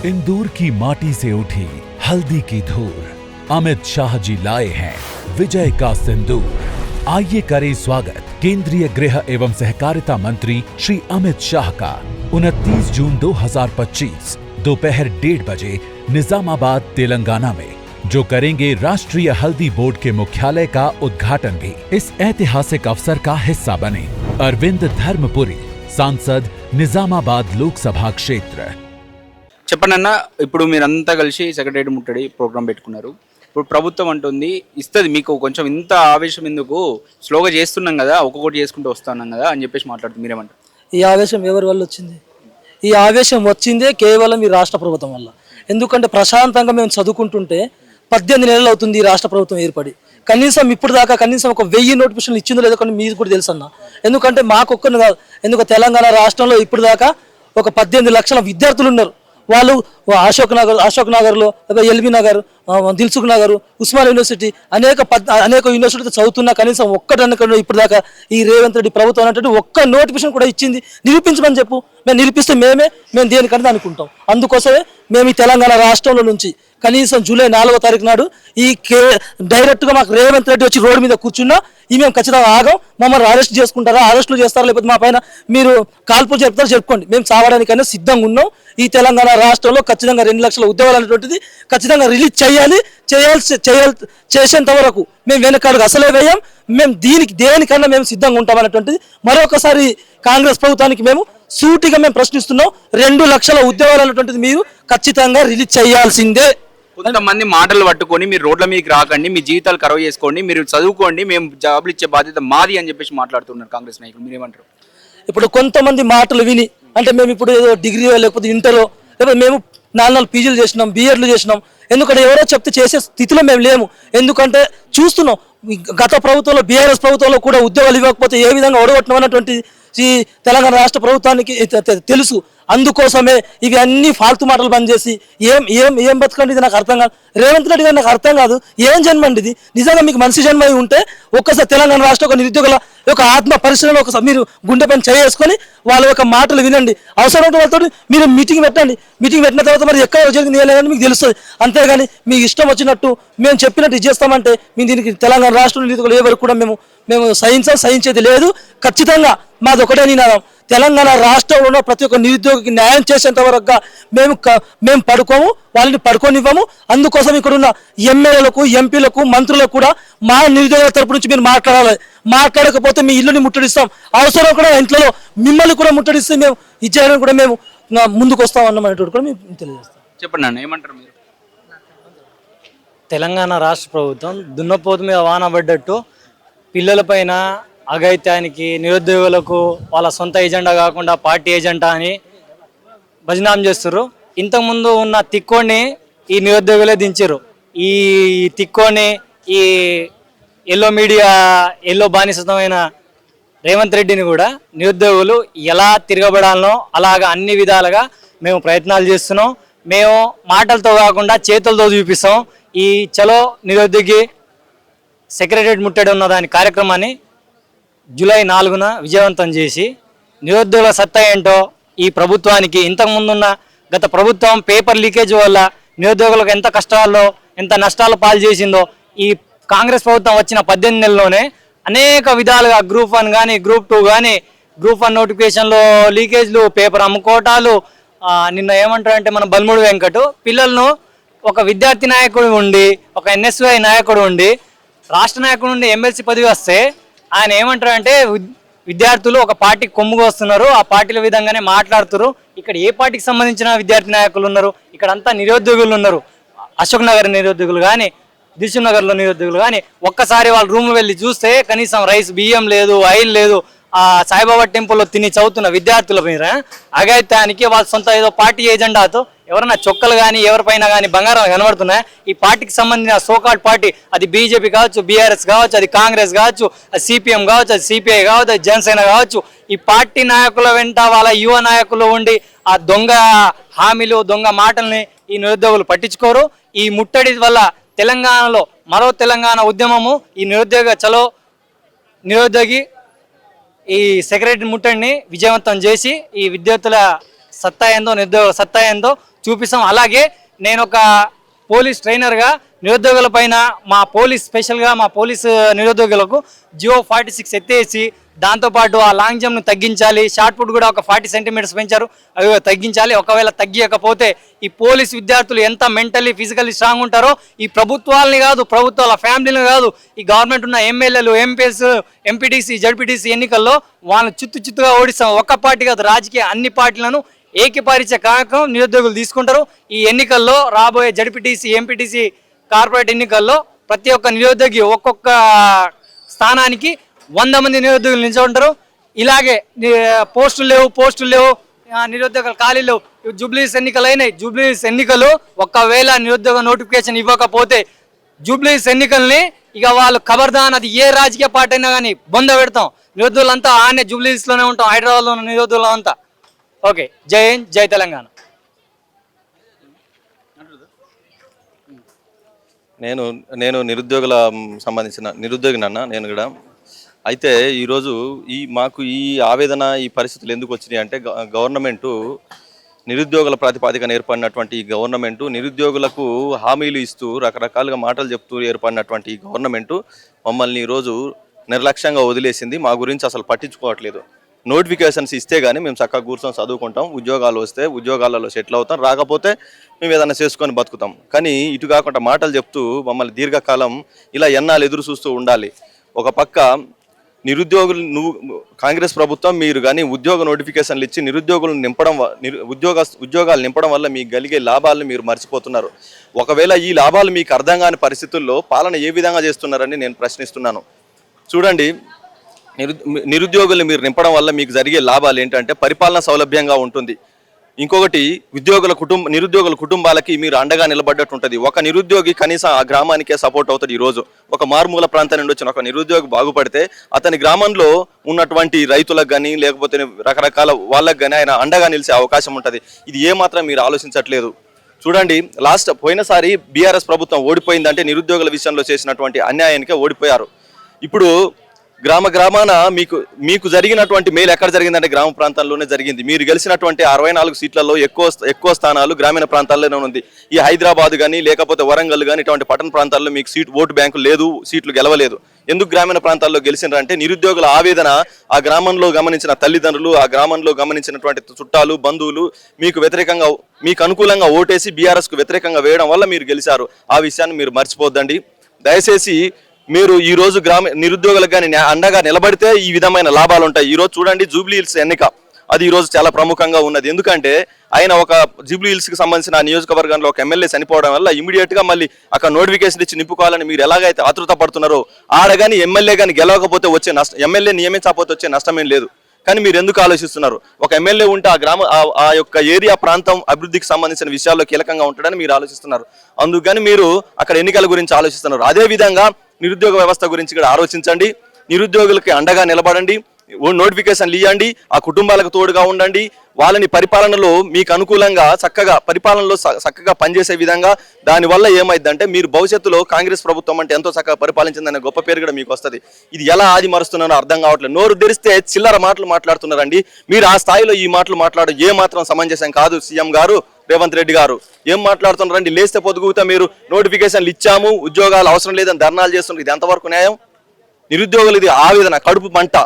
इंदौर की माटी से उठी हल्दी की धूल। अमित शाह जी लाए हैं विजय का सिंदूर। आइए करें स्वागत केंद्रीय गृह एवं सहकारिता मंत्री श्री अमित शाह का 29 जून 2025 दोपहर 1:30 बजे निजामाबाद तेलंगाना में, जो करेंगे राष्ट्रीय हल्दी बोर्ड के मुख्यालय का उद्घाटन भी। इस ऐतिहासिक अवसर का हिस्सा बने अरविंद धर्मपुरी, सांसद निजामाबाद लोकसभा क्षेत्र। చెప్పండి అన్న, ఇప్పుడు మీరంతా కలిసి సెక్రటరీ ముట్టడి ప్రోగ్రామ్ పెట్టుకున్నారు. ఇప్పుడు ప్రభుత్వం అంటుంది ఇస్తుంది మీకు కొంచెం ఇంత ఆవేశం ఎందుకు, స్లోగా చేస్తున్నాం కదా, ఒక్కొక్కటి చేసుకుంటూ వస్తున్నాం కదా అని చెప్పేసి మాట్లాడుతుంది. మీరేమంటారు? ఈ ఆవేశం ఎవరి వల్ల వచ్చింది? ఈ ఆవేశం వచ్చిందే కేవలం ఈ రాష్ట్ర ప్రభుత్వం వల్ల. ఎందుకంటే ప్రశాంతంగా మేము చదువుకుంటుంటే 18 నెలలు అవుతుంది ఈ రాష్ట్ర ప్రభుత్వం ఏర్పడి. కనీసం ఇప్పుడు దాకా కనీసం ఒక 1000 నోటిఫికేషన్లు ఇచ్చిందో లేదో కానీ మీకు కూడా తెలుసు అన్న. ఎందుకంటే మాకొక్కరు కాదు, ఎందుకు తెలంగాణ రాష్ట్రంలో ఇప్పుడు దాకా ఒక 18 లక్షల విద్యార్థులు ఉన్నారు. వాళ్ళు అశోక్ నగర్లో, ఎల్బీ నగర్, దిల్సుఖ్ నగర్, ఉస్మాన్ యూనివర్సిటీ అనేక యూనివర్సిటీతో చదువుతున్నా కనీసం ఒక్కటన్నా ఇప్పుడు దాకా ఈ రేవంత్ రెడ్డి ప్రభుత్వం అనేటువంటి ఒక్క నోటిఫికేషన్ కూడా ఇచ్చింది. నిరూపించమని చెప్పు, మేము నిరూపిస్తే మేము దేనికన్నా అనుకుంటాం. అందుకోసమే మేము ఈ తెలంగాణ రాష్ట్రంలో నుంచి కనీసం జూలై 4వ తారీఖు నాడు డైరెక్ట్గా మాకు రేవంత్ రెడ్డి వచ్చి రోడ్డు మీద కూర్చున్నా మేము ఖచ్చితంగా ఆగం. మమ్మల్ని అరెస్ట్ చేసుకుంటారా, అరెస్టులు చేస్తారా, లేకపోతే మా పైన మీరు కాల్పులు చెప్తారా చెప్పుకోండి, మేము చావడానికైనా సిద్ధంగా ఉన్నాం. ఈ తెలంగాణ రాష్ట్రంలో ఖచ్చితంగా 2 లక్షల ఉద్యోగాలు అనేటువంటిది ఖచ్చితంగా రిలీజ్ చేసేంత వరకు మేము వెనకాడుగా అసలే వేయం. మేము దేనికన్నా మేము సిద్ధంగా ఉంటాం అనేటువంటిది మరొకసారి కాంగ్రెస్ ప్రభుత్వానికి మేము సూటిగా మేము ప్రశ్నిస్తున్నాం. 2 లక్షల ఉద్యోగాలు అనేటువంటిది మీరు ఖచ్చితంగా రిలీజ్ చేయాల్సిందే. కొంతమంది మాటలు పట్టుకొని మీరు రోడ్ల మీదకి రాకండి, మీ జీవితాలు ఖరాబ్ చేసుకోండి, మీరు చదువుకోండి, మేము జాబ్లు ఇచ్చే బాధ్యత మాది అని చెప్పేసి మాట్లాడుతున్నారు కాంగ్రెస్ నాయకులు. మీరేమంటారు? ఇప్పుడు కొంతమంది మాటలు విని, అంటే మేము ఇప్పుడు ఏదో డిగ్రీలో లేకపోతే ఇంటర్లో లేకపోతే మేము 4 పీజీలు చేసినాం, బీఎడ్లు చేసినాం, ఎందుకంటే ఎవరో చెప్తే చేసే స్థితిలో మేము లేము. ఎందుకంటే చూస్తున్నాం గత ప్రభుత్వంలో బీఆర్ఎస్ ప్రభుత్వంలో కూడా ఉద్యోగాలు ఇవ్వకపోతే ఏ విధంగా ఓడగొట్టడం అన్నటువంటి ఈ తెలంగాణ రాష్ట్ర ప్రభుత్వానికి తెలుసు. అందుకోసమే ఇవి అన్ని ఫాల్తు మాటలు బంద్ చేసి ఏం బతకండి, ఇది నాకు అర్థం కాదు. రేవంత్ రెడ్డి గారు నాకు అర్థం కాదు, ఏం జన్మ అండి ఇది? నిజంగా మీకు మనిషి జన్మ అయి ఉంటే ఒక్కసారి తెలంగాణ రాష్ట్ర ఒక నిరుద్యోగుల యొక్క ఆత్మ పరిశీలన ఒకసారి మీరు గుండె పైన చేసుకొని వాళ్ళ యొక్క మాటలు వినండి. అవసరం వాళ్ళతో మీరు మీటింగ్ పెట్టండి. మీటింగ్ పెట్టిన తర్వాత మరి ఎక్కడ జరిగింది ఏలేదని మీకు తెలుస్తుంది. అంతేగాని మీ ఇష్టం వచ్చినట్టు మేము చెప్పినట్టు ఇచ్చేస్తామంటే మేము దీనికి తెలంగాణ రాష్ట్ర నిరుద్యోగులు ఏ వరకు కూడా మేము సహించేది లేదు. ఖచ్చితంగా మాది ఒకటే నినాదం, తెలంగాణ రాష్ట్రంలో ఉన్న ప్రతి ఒక్క నిరుద్యోగికి న్యాయం చేసేంత వరకు మేము పడుకోము, వాళ్ళని పడుకోనివ్వము. అందుకోసం ఇక్కడ ఉన్న ఎమ్మెల్యేలకు, ఎంపీలకు, మంత్రులకు కూడా మా నిరుద్యోగుల తరపు నుంచి మీరు మాట్లాడాలి. మాట్లాడకపోతే మీ ఇల్లుని ముట్టడిస్తాం, అవసరం కూడా ఇంట్లో మిమ్మల్ని కూడా ముట్టడిస్తే మేము ఇచ్చేయడానికి కూడా మేము ముందుకు వస్తాం అన్నమాట కూడా మేము తెలియజేస్తాం. చెప్పండి అన్న, ఏమంటారు మీరు? తెలంగాణ రాష్ట్ర ప్రభుత్వం దున్నపోతు మీద వాన పడ్డట్టు పిల్లలపైన అఘాయిత్యానికి, నిరుద్యోగులకు వాళ్ళ సొంత ఏజెండా కాకుండా పార్టీ ఏజెండా అని బదనాం చేస్తున్నారు. ఇంతకుముందు ఉన్న తిక్కోని ఈ నిరుద్యోగులే దించారు. ఈ తిక్కోని ఈ ఎల్లో బానిసమైన రేవంత్ రెడ్డిని కూడా నిరుద్యోగులు ఎలా తిరగబడాలనో అలాగా అన్ని విధాలుగా మేము ప్రయత్నాలు చేస్తున్నాం. మేము మాటలతో కాకుండా చేతులతో చూపిస్తాం. ఈ చలో నిరుద్యోగి సెక్రటరేట్ ముట్టడి ఉన్న దాని కార్యక్రమాన్ని జూలై 4న విజయవంతం చేసి నిరుద్యోగుల సత్తా ఏంటో ఈ ప్రభుత్వానికి, ఇంతకుముందున్న గత ప్రభుత్వం పేపర్ లీకేజ్ వల్ల నిరుద్యోగులకు ఎంత కష్టాల్లో ఎంత నష్టాలు పాలు చేసిందో ఈ కాంగ్రెస్ ప్రభుత్వం వచ్చిన 18 నెలల్లోనే అనేక విధాలుగా గ్రూప్ 1 కానీ గ్రూప్ 2 కానీ గ్రూప్ 1 నోటిఫికేషన్లో లీకేజ్లు, పేపర్ అమ్ముకోటాలు. నిన్న ఏమంటారంటే మన బల్ముడు వెంకట్ పిల్లలను ఒక విద్యార్థి నాయకుడు ఉండి, ఒక ఎన్ఎస్వై నాయకుడు ఉండి, రాష్ట్ర నాయకుడు నుండి ఎమ్మెల్సీ పదవి వస్తే ఆయన ఏమంటారంటే విద్యార్థులు ఒక పార్టీకి కొమ్ముగా వస్తున్నారు, ఆ పార్టీల విధంగానే మాట్లాడుతున్నారు. ఇక్కడ ఏ పార్టీకి సంబంధించిన విద్యార్థి నాయకులు ఉన్నారు? ఇక్కడ అంతా నిరుద్యోగులు ఉన్నారు. అశోక్ నగర్ నిరుద్యోగులు కానీ, దిల్సుఖ్ నగర్లో నిరుద్యోగులు కానీ ఒక్కసారి వాళ్ళ రూమ్ వెళ్ళి చూస్తే కనీసం రైస్, బియ్యం లేదు, ఆయిల్ లేదు. ఆ సాయిబాబా టెంపుల్లో తిని చదువుతున్న విద్యార్థుల మీద అఘాయిత్యానికి వాళ్ళ సొంత ఏదో పార్టీ ఏజెండాతో ఎవరైనా చొక్కలు కానీ ఎవరిపైన కానీ బంగారం కనబడుతున్నాయి. ఈ పార్టీకి సంబంధించిన సోకాల్డ్ పార్టీ, అది బీజేపీ కావచ్చు, బీఆర్ఎస్ కావచ్చు, అది కాంగ్రెస్ కావచ్చు, అది సిపిఎం కావచ్చు, అది సిపిఐ కావచ్చు, అది జనసేన కావచ్చు, ఈ పార్టీ నాయకుల వెంట వాళ్ళ యువ నాయకులు ఉండి ఆ దొంగ హామీలు, దొంగ మాటల్ని ఈ నిరుద్యోగులు పట్టించుకోరు. ఈ ముట్టడి వల్ల తెలంగాణలో మరో తెలంగాణ ఉద్యమము, ఈ నిరుద్యోగి ఈ సెక్రటరీ ముట్టడిని విజయవంతం చేసి ఈ విద్యార్థుల సత్తా ఏందో, నిరుద్యోగుల సత్తా ఏందో చూపిస్తాం. అలాగే నేను ఒక పోలీస్ ట్రైనర్గా నిరుద్యోగుల పైన మా పోలీస్ నిరుద్యోగులకు జియో 46 ఎత్తేసి దాంతోపాటు ఆ లాంగ్ జంప్ను తగ్గించాలి, షార్ట్ పుట్ కూడా ఒక 40 సెంటీమీటర్స్ పెంచారు, అవి తగ్గించాలి. ఒకవేళ తగ్గియకపోతే ఈ పోలీస్ విద్యార్థులు ఎంత మెంటల్లీ ఫిజికల్లీ స్ట్రాంగ్ ఉంటారో ఈ ప్రభుత్వాలని కాదు, ప్రభుత్వాల ఫ్యామిలీని కాదు, ఈ గవర్నమెంట్ ఉన్న ఎమ్మెల్యేలు, ఎంపీఎస్, ఎంపీటీసీ, జడ్పీటీసీ ఎన్నికల్లో వాళ్ళని చిత్తుగా ఓడిస్తాం. ఒక్క పార్టీ కాదు, రాజకీయ అన్ని పార్టీలను ఏకీపారించే కార్యక్రమం నిరుద్యోగులు తీసుకుంటారు. ఈ ఎన్నికల్లో రాబోయే జడ్పీటీసీ, ఎంపీటీసీ, కార్పొరేట్ ఎన్నికల్లో ప్రతి ఒక్క నిరుద్యోగి ఒక్కొక్క స్థానానికి 100 మంది నిరుద్యోగులు నిల్చుంటారు. ఇలాగే పోస్టులు లేవు, నిరుద్యోగాలు ఖాళీలు లేవు. జూబ్లీస్ ఎన్నికలు అయినాయి. జూబ్లీస్ ఎన్నికలు ఒకవేళ నిరుద్యోగ నోటిఫికేషన్ ఇవ్వకపోతే జూబ్లీస్ ఎన్నికల్ని ఇక వాళ్ళు ఖబర్దాన్, అది ఏ రాజకీయ పార్టీ అయినా కానీ బొంద పెడతాం. నిరుద్యోగులంతా ఆనే జూబ్లీస్లోనే ఉంటాం, హైదరాబాద్లో ఉన్న నిరుద్యోగులు అంతా. ఓకే, జై హింద్, జై తెలంగాణ. నేను నిరుద్యోగుల సంబంధించిన నిరుద్యోగినన్నా నేను కూడా. అయితే ఈరోజు మాకు ఈ ఆవేదన, ఈ పరిస్థితులు ఎందుకు వచ్చినాయి అంటే గవర్నమెంటు నిరుద్యోగుల ప్రాతిపదికన ఏర్పడినటువంటి ఈ గవర్నమెంటు నిరుద్యోగులకు హామీలు ఇస్తూ రకరకాలుగా మాటలు చెప్తూ ఏర్పడినటువంటి ఈ గవర్నమెంటు మమ్మల్ని ఈరోజు నిర్లక్ష్యంగా వదిలేసింది. మా గురించి అసలు పట్టించుకోవట్లేదు. నోటిఫికేషన్స్ ఇస్తే కానీ మేము చక్కగా కూర్చొని చదువుకుంటాం, ఉద్యోగాలు వస్తే ఉద్యోగాలలో సెటిల్ అవుతాం, రాకపోతే మేము ఏదైనా చేసుకొని బతుకుతాం. కానీ ఇటు కాకుండా మాటలు చెప్తూ మమ్మల్ని దీర్ఘకాలం ఇలా ఎన్నాళ్ళు ఎదురు చూస్తూ ఉండాలి. ఒక పక్క నిరుద్యోగులు కాంగ్రెస్ ప్రభుత్వం మీరు కానీ ఉద్యోగ నోటిఫికేషన్లు ఇచ్చి నిరుద్యోగులను ఉద్యోగాలు నింపడం వల్ల మీకు కలిగే లాభాలను మీరు మర్చిపోతున్నారు. ఒకవేళ ఈ లాభాలు మీకు అర్థం కాని పరిస్థితుల్లో పాలన ఏ విధంగా చేస్తున్నారని నేను ప్రశ్నిస్తున్నాను. చూడండి, నిరుద్యోగులు మీరు నింపడం వల్ల మీకు జరిగే లాభాలు ఏంటంటే పరిపాలన సౌలభ్యంగా ఉంటుంది. ఇంకొకటి, నిరుద్యోగుల కుటుంబాలకి మీరు అండగా నిలబడ్డట్టు ఉంటుంది. ఒక నిరుద్యోగి కనీసం ఆ గ్రామానికే సపోర్ట్ అవుతుంది. ఈరోజు ఒక మారుమూల ప్రాంతం నుండి వచ్చిన ఒక నిరుద్యోగి బాగుపడితే అతని గ్రామంలో ఉన్నటువంటి రైతులకు కానీ లేకపోతే రకరకాల వాళ్ళకు కానీ ఆయన అండగా నిలిచే అవకాశం ఉంటుంది. ఇది ఏమాత్రం మీరు ఆలోచించట్లేదు. చూడండి, పోయినసారి బీఆర్ఎస్ ప్రభుత్వం ఓడిపోయిందంటే నిరుద్యోగుల విషయంలో చేసినటువంటి అన్యాయానికే ఓడిపోయారు. ఇప్పుడు గ్రామాన మీకు జరిగినటువంటి మేలు ఎక్కడ జరిగిందంటే గ్రామ ప్రాంతాల్లోనే జరిగింది. మీరు గెలిచినటువంటి 64 సీట్లలో ఎక్కువ స్థానాలు గ్రామీణ ప్రాంతాల్లోనే ఉంది. ఈ హైదరాబాద్ కానీ లేకపోతే వరంగల్ కానీ ఇటువంటి పట్టణ ప్రాంతాల్లో మీకు ఓటు బ్యాంకు లేదు, సీట్లు గెలవలేదు. ఎందుకు గ్రామీణ ప్రాంతాల్లో గెలిచినారంటే నిరుద్యోగుల ఆవేదన ఆ గ్రామంలో గమనించిన తల్లిదండ్రులు, ఆ గ్రామంలో గమనించినటువంటి చుట్టాలు, బంధువులు మీకు అనుకూలంగా ఓటేసి బీఆర్ఎస్కు వ్యతిరేకంగా వేయడం వల్ల మీరు గెలిచారు. ఆ విషయాన్ని మీరు మర్చిపోద్దండి. దయచేసి మీరు ఈ రోజు నిరుద్యోగులకు కానీ అండగా నిలబడితే ఈ విధమైన లాభాలు ఉంటాయి. ఈ రోజు చూడండి, జూబ్లీ హిల్స్ ఎన్నిక అది ఈ రోజు చాలా ప్రముఖంగా ఉన్నది. ఎందుకంటే ఆయన ఒక జూబ్లీ హిల్స్ కి సంబంధించిన నియోజకవర్గంలో ఒక ఎమ్మెల్యే చనిపోవడం వల్ల ఇమీడియట్ గా మళ్ళీ అక్కడ నోటిఫికేషన్ ఇచ్చి నింపుకోవాలని మీరు ఎలాగైతే ఆతృత పడుతున్నారో ఆడగాని ఎమ్మెల్యే కానీ గెలవకపోతే వచ్చే నష్టం, ఎమ్మెల్యే నియమించకపోతే వచ్చే నష్టమేం లేదు. కానీ మీరు ఎందుకు ఆలోచిస్తున్నారు? ఒక ఎమ్మెల్యే ఉంటే ఆ యొక్క ఏరియా ప్రాంతం అభివృద్ధికి సంబంధించిన విషయాల్లో కీలకంగా ఉంటాడని మీరు ఆలోచిస్తున్నారు. అందుకని మీరు అక్కడ ఎన్నికల గురించి ఆలోచిస్తున్నారు. అదే విధంగా నిరుద్యోగ వ్యవస్థ గురించి కూడా ఆలోచించండి. నిరుద్యోగులకి అండగా నిలబడండి, నోటిఫికేషన్లు ఇవ్వండి, ఆ కుటుంబాలకు తోడుగా ఉండండి. వాళ్ళని పరిపాలనలో మీకు అనుకూలంగా చక్కగా పనిచేసే విధంగా. దానివల్ల ఏమైందంటే మీరు భవిష్యత్తులో కాంగ్రెస్ ప్రభుత్వం అంటే ఎంతో చక్కగా పరిపాలించిందనే గొప్ప పేరు కూడా మీకు వస్తుంది. ఇది ఎలా ఆది మరుస్తున్నానో అర్థం కావట్లేదు. నోరు తెరిస్తే చిల్లర మాటలు మాట్లాడుతున్నారండి. మీరు ఆ స్థాయిలో ఈ మాటలు మాట్లాడడం ఏ మాత్రం సమంజసం కాదు. సీఎం గారు, రేవంత్ రెడ్డి గారు ఏం మాట్లాడుతున్నారండి? లేస్తే పొద్దుగుతా మీరు నోటిఫికేషన్లు ఇచ్చాము, ఉద్యోగాలు అవసరం లేదని ధర్నాలు చేస్తున్నారు. ఇది ఎంతవరకు న్యాయం? నిరుద్యోగులు ఇది ఆవేదన, కడుపు మంట.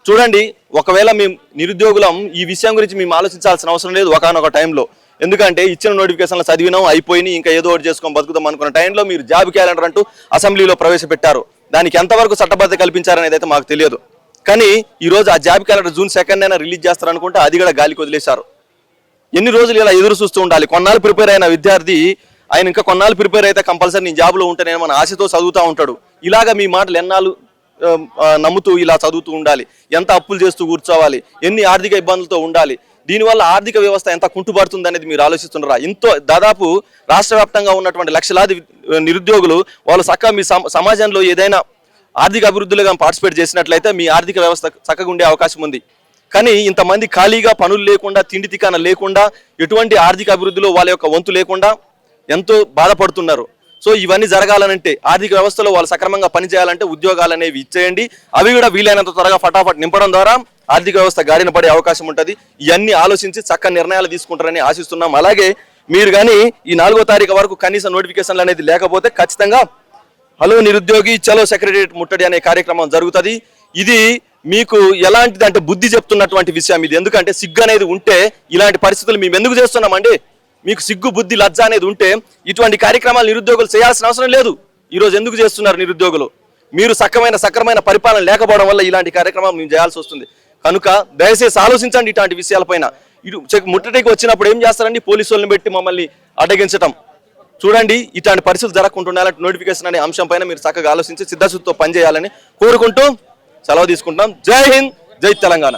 చూడండి, ఒకవేళ మేము నిరుద్యోగులం ఈ విషయం గురించి మేము ఆలోచించాల్సిన అవసరం లేదు ఒకనొక టైంలో. ఎందుకంటే ఇచ్చిన నోటిఫికేషన్లు చదివినాం, అయిపోయినాయి, ఇంకా ఏదో ఒకటి చేసుకొని బతుకుతాం అనుకున్న టైంలో మీరు జాబ్ క్యాలెండర్ అంటూ అసెంబ్లీలో ప్రవేశపెట్టారు. దానికి ఎంతవరకు చట్టబద్ధత కల్పించారనేది అయితే మాకు తెలియదు. కానీ ఈరోజు ఆ జాబ్ క్యాలెండర్ June 2nd అయినా రిలీజ్ చేస్తారనుకుంటే అది కూడా గాలికి వదిలేశారు. ఎన్ని రోజులు ఇలా ఎదురు చూస్తూ ఉండాలి? కొన్నాళ్ళు ప్రిపేర్ అయిన విద్యార్థి ఆయన ఇంకా కొన్నాళ్ళు ప్రిపేర్ అయితే కంపల్సరీ నేను జాబ్లో ఉంటేనే మన ఆశతో చదువుతూ ఉంటాడు. ఇలాగా మీ మాటలు ఎన్నాళ్ళు నమ్ముతూ ఇలా చదువుతూ ఉండాలి? ఎంత అప్పులు చేస్తూ కూర్చోవాలి? ఎన్ని ఆర్థిక ఇబ్బందులతో ఉండాలి? దీనివల్ల ఆర్థిక వ్యవస్థ ఎంత కుంటుపడుతుంది అనేది మీరు ఆలోచిస్తున్నారా? దాదాపు రాష్ట్ర వ్యాప్తంగా ఉన్నటువంటి లక్షలాది నిరుద్యోగులు వాళ్ళు చక్కగా మీ సమాజంలో ఏదైనా ఆర్థిక అభివృద్ధిలో పార్టిసిపేట్ చేసినట్లయితే మీ ఆర్థిక వ్యవస్థ చక్కగా ఉండే అవకాశం ఉంది. కానీ ఇంతమంది ఖాళీగా పనులు లేకుండా, తిండి తికాన లేకుండా, ఎటువంటి ఆర్థిక అభివృద్ధిలో వాళ్ళ యొక్క వంతు లేకుండా ఎంతో బాధపడుతున్నారు. సో ఇవన్నీ జరగాలనంటే, ఆర్థిక వ్యవస్థలో వాళ్ళు సక్రమంగా పనిచేయాలంటే ఉద్యోగాలు అనేవి ఇచ్చేయండి. అవి కూడా వీలైనంత త్వరగా ఫటాఫట్ నింపడం ద్వారా ఆర్థిక వ్యవస్థ గాడిన పడే అవకాశం ఉంటుంది. ఇవన్నీ ఆలోచించి చక్కని నిర్ణయాలు తీసుకుంటారని ఆశిస్తున్నాం. అలాగే మీరు కానీ ఈ 4వ తారీఖు వరకు కనీస నోటిఫికేషన్లు అనేది లేకపోతే ఖచ్చితంగా హలో నిరుద్యోగి చలో సెక్రటరియట్ ముట్టడి అనే కార్యక్రమం జరుగుతుంది. ఇది మీకు ఎలాంటిది అంటే బుద్ధి చెప్తున్నటువంటి విషయం ఇది. ఎందుకంటే సిగ్గు అనేది ఉంటే ఇలాంటి పరిస్థితులు మేము ఎందుకు చేస్తున్నామండి? మీకు సిగ్గు బుద్ధి లజ్జ అనేది ఉంటే ఇటువంటి కార్యక్రమాలు నిరుద్యోగులు చేయాల్సిన అవసరం లేదు. ఈరోజు ఎందుకు చేస్తున్నారు నిరుద్యోగులు? మీరు సక్రమైన పరిపాలన లేకపోవడం వల్ల ఇలాంటి కార్యక్రమాలు మేము చేయాల్సి వస్తుంది. కనుక దయచేసి ఆలోచించండి ఇట్లాంటి విషయాలపైన. ఇటు ముట్టడికి వచ్చినప్పుడు ఏం చేస్తారండి? పోలీసు వాళ్ళని పెట్టి మమ్మల్ని అడ్డగించటం. చూడండి, ఇట్లాంటి పరిస్థితులు జరగకుండా ఉండాలంటే నోటిఫికేషన్ అనే అంశం పైన మీరు చక్కగా ఆలోచించి సిద్ధశుద్ధితో పనిచేయాలని కోరుకుంటూ సెలవు తీసుకుంటున్నాం. జై హింద్, జై తెలంగాణ.